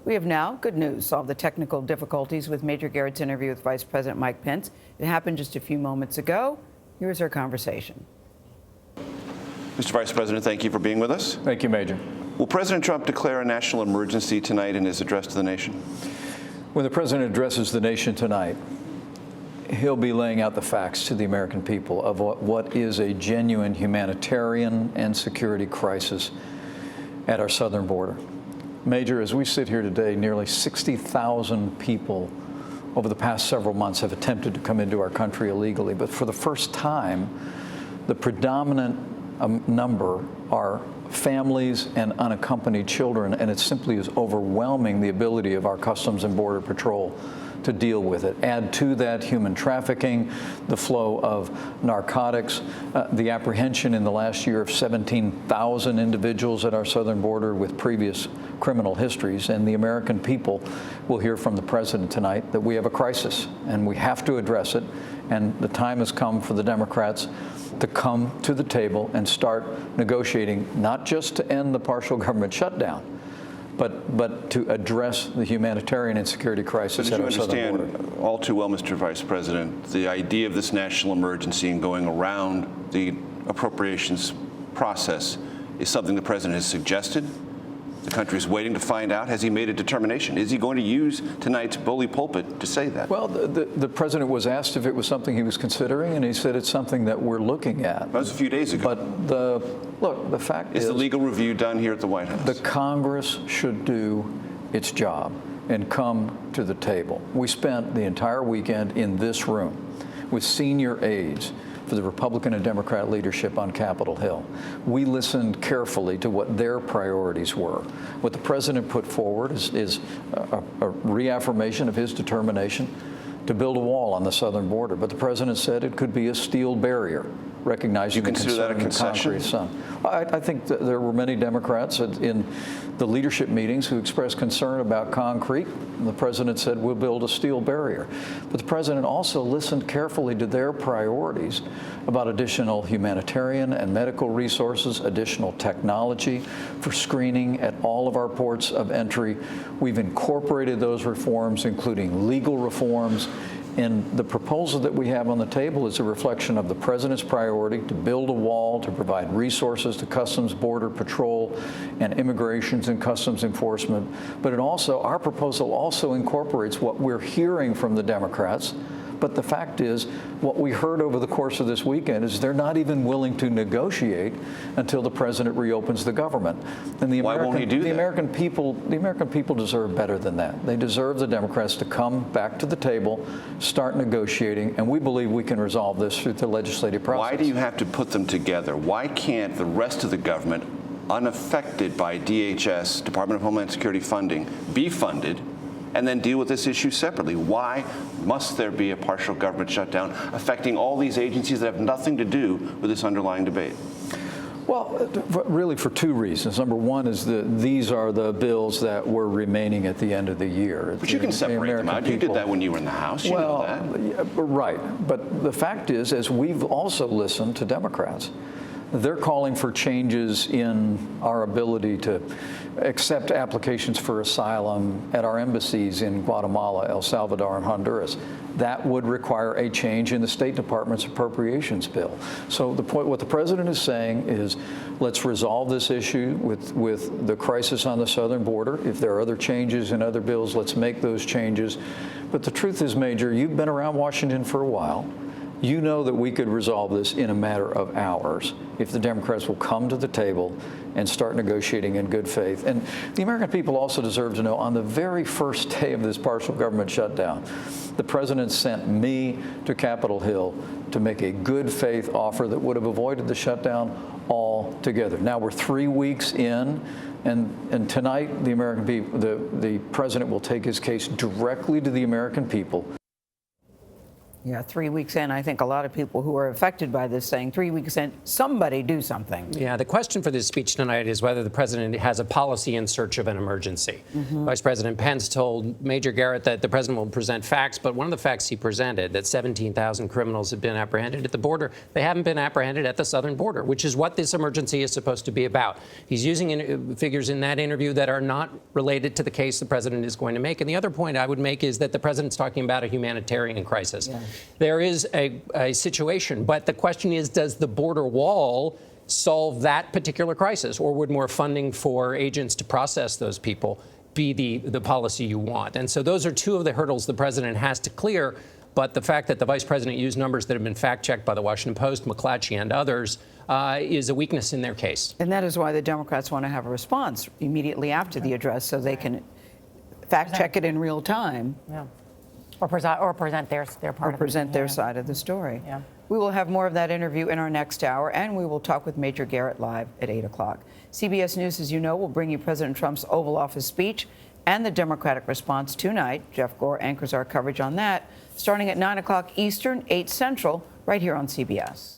We have now good news. Solved the technical difficulties with Major Garrett's interview with Vice President Mike Pence. It happened just a few moments ago. Here's our conversation. Mr. Vice President, thank you for being with us. Thank you, Major. Will President Trump declare a national emergency tonight in his address to the nation? When the President addresses the nation tonight, he'll be laying out the facts to the American people of what is a genuine humanitarian and security crisis at our southern border. Major, as we sit here today, nearly 60,000 people over the past several months have attempted to come into our country illegally. But for the first time, the predominant number are families and unaccompanied children, and it simply is overwhelming the ability of our Customs and Border Patrol to deal with it. Add to that human trafficking, the flow of narcotics, the apprehension in the last year of 17,000 individuals at our southern border with previous criminal histories, and the American people will hear from the President tonight that we have a crisis and we have to address it, and the time has come for the Democrats to come to the table and start negotiating, not just to end the partial government shutdown, but to address the humanitarian and security crisis at our southern border. You understand all too well, Mr. Vice President, the idea of this national emergency and going around the appropriations process is something the President has suggested. The country is waiting to find out. Has he made a determination? Is he going to use tonight's bully pulpit to say that? Well, the President was asked if it was something he was considering, and he said it's something that we're looking at. That was a few days ago. But the fact is, the legal review done here at the White House? The Congress should do its job and come to the table. We spent the entire weekend in this room with senior aides for the Republican and Democrat leadership on Capitol Hill. We listened carefully to what their priorities were. What the President put forward is a reaffirmation of his determination to build a wall on the southern border. But the President said it could be a steel barrier, recognizing the concern in concrete sun. I think that there were many Democrats in the leadership meetings who expressed concern about concrete, and the President said we'll build a steel barrier. But the President also listened carefully to their priorities about additional humanitarian and medical resources, additional technology for screening at all of our ports of entry. We've incorporated those reforms, including legal reforms. And the proposal that we have on the table is a reflection of the President's priority to build a wall, to provide resources to Customs, Border Patrol, and Immigrations and Customs Enforcement. But our proposal also incorporates what we're hearing from the Democrats. But the fact is, what we heard over the course of this weekend is they're not even willing to negotiate until the President reopens the government. And why won't he do that? The American people deserve better than that. They deserve the Democrats to come back to the table, start negotiating, and we believe we can resolve this through the legislative process. Why do you have to put them together? Why can't the rest of the government, unaffected by DHS, Department of Homeland Security funding, be funded and then deal with this issue separately? Why must there be a partial government shutdown affecting all these agencies that have nothing to do with this underlying debate? Well, really for two reasons. Number one is these are the bills that were remaining at the end of the year. But you can separate them out. You did that when you were in the House. You know that. Right. But the fact is, as we've also listened to Democrats, they're calling for changes in our ability to accept applications for asylum at our embassies in Guatemala, El Salvador, and Honduras. That would require a change in the State Department's appropriations bill. So what the President is saying is, let's resolve this issue with the crisis on the southern border. If there are other changes in other bills, let's make those changes. But the truth is, Major, you've been around Washington for a while. You know that we could resolve this in a matter of hours if the Democrats will come to the table and start negotiating in good faith. And the American people also deserve to know, on the very first day of this partial government shutdown, the President sent me to Capitol Hill to make a good faith offer that would have avoided the shutdown altogether. Now we're 3 weeks in, and tonight the American people, the President will take his case directly to the American people. Yeah, 3 weeks in, I think a lot of people who are affected by this saying 3 weeks in, somebody do something. Yeah, the question for this speech tonight is whether the president has a policy in search of an emergency. Vice President Pence told Major Garrett that the president will present facts, but one of the facts he presented, that 17,000 criminals have been apprehended at the border, they haven't been apprehended at the southern border, which is what this emergency is supposed to be about. He's using figures in that interview that are not related to the case the president is going to make. And the other point I would make is that the president's talking about a humanitarian crisis. Yeah. There is a situation, but the question is, does the border wall solve that particular crisis, or would more funding for agents to process those people be the policy you want? And so those are two of the hurdles the president has to clear. But the fact that the vice president used numbers that have been fact-checked by the Washington Post, McClatchy, and others is a weakness in their case. And that is why the Democrats want to have a response immediately after the address so they can fact-check it in real time. Yeah. Or present their part or present their side of the story. Yeah. We will have more of that interview in our next hour, and we will talk with Major Garrett live at 8 o'clock. CBS News, as you know, will bring you President Trump's Oval Office speech and the Democratic response tonight. Jeff Gore anchors our coverage on that, starting at 9 o'clock Eastern, 8 Central, right here on CBS.